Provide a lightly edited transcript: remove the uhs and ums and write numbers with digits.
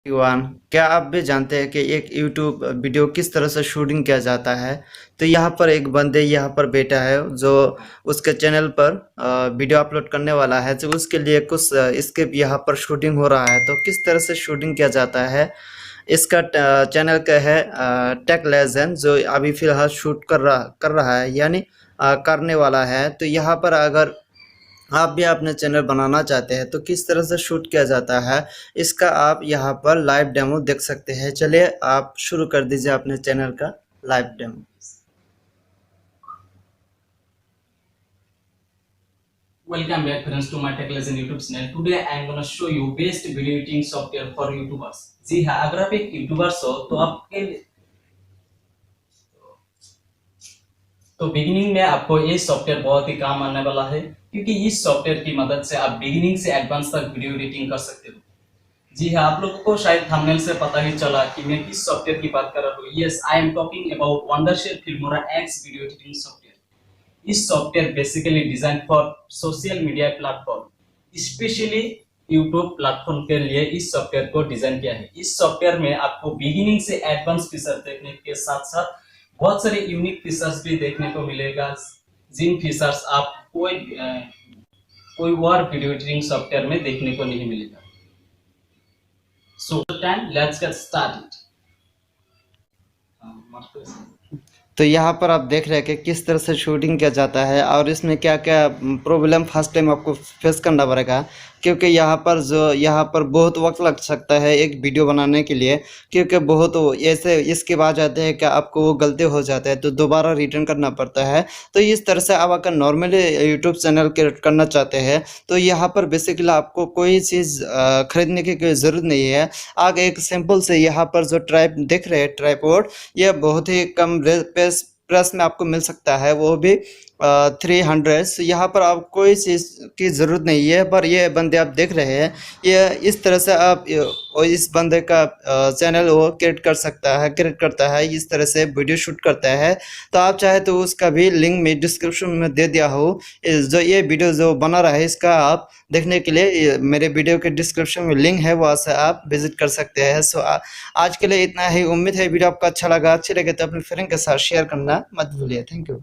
युवान, क्या आप भी जानते हैं कि एक यूट्यूब वीडियो किस तरह से शूटिंग किया जाता है। तो यहाँ पर एक बंदे यहाँ पर बैठा है जो उसके चैनल पर वीडियो अपलोड करने वाला है, तो उसके लिए कुछ इसके यहाँ पर शूटिंग हो रहा है। तो किस तरह से शूटिंग किया जाता है, इसका चैनल का है टेक लेजेंड, जो अभी फिलहाल शूट कर रहा है, यानी करने वाला है। तो यहाँ पर अगर आप भी अपने चैनल बनाना चाहते हैं तो किस तरह से शूट किया जाता है, इसका आप यहाँ पर लाइव डेमो देख सकते हैं। चलिए आप शुरू कर दीजिए अपने चैनल का live demo. Welcome back friends to my Tech Lesson YouTube channel. Today I am gonna show you best video editing software for YouTubers. जी हाँ, अगर आप एक यूट्यूबर्स हो तो आपके बिगिनिंग में आपको ये सॉफ्टवेयर बहुत ही काम आने वाला है, क्योंकि इस सॉफ्टवेयर की मदद से आप बिगिनिंग से एडवांस तक वीडियो एडिटिंग कर सकते हो। जी हाँ, आप लोगों को शायद थंबनेल से पता ही चला कि मैं किस सॉफ्टवेयर की बात कर रहा हूँ। Yes, I am talking about Wondershare Filmora X video editing software. इस software basically design for social media platform, specially YouTube platform के लिए इस सॉफ्टवेयर को डिजाइन किया है। इस सॉफ्टवेयर में आपको बिगिनिंग से एडवांस फीचर देखने के साथ साथ बहुत सारे यूनिक फीचर्स भी देखने को मिलेगा, जिन फीचर्स आप कोई और वीडियो एडिटिंग सॉफ्टवेयर में देखने को नहीं मिलेगा। सो टाइम, लेट्स गेट स्टार्टेड। तो यहाँ पर आप देख रहे हैं कि किस तरह से शूटिंग किया जाता है और इसमें क्या क्या प्रॉब्लम फर्स्ट टाइम आपको फेस करना पड़ेगा, क्योंकि यहाँ पर बहुत वक्त लग सकता है एक वीडियो बनाने के लिए, क्योंकि बहुत ऐसे इसके बाद जाते हैं कि आपको वो गलती हो जाता है तो दोबारा रिटर्न करना पड़ता है। तो इस तरह से आप अगर नॉर्मली यूट्यूब चैनल क्रिएट करना चाहते हैं तो यहाँ पर बेसिकली आपको कोई चीज़ खरीदने की कोई ज़रूरत नहीं है। आप एक सिंपल से यहाँ पर जो देख रहे हैं ट्राइपॉड, यह बहुत ही कम प्रेस में आपको मिल सकता है, वो भी 300। यहाँ पर आप कोई चीज़ की ज़रूरत नहीं है। पर ये बंदे आप देख रहे हैं, ये इस तरह से आप इस बंदे का चैनल वो क्रिएट करता है, इस तरह से वीडियो शूट करता है। तो आप चाहे तो उसका भी लिंक मैं डिस्क्रिप्शन में दे दिया हो। जो ये वीडियो जो बना रहा है इसका आप देखने के लिए मेरे वीडियो के डिस्क्रिप्शन में लिंक है, वहाँ से आप विजिट कर सकते हैं। सो आज के लिए इतना ही। उम्मीद है वीडियो आपको अच्छा लगा। अच्छी लगे तो अपने फ्रेंड के साथ शेयर करना मत भूलिए। Thank you.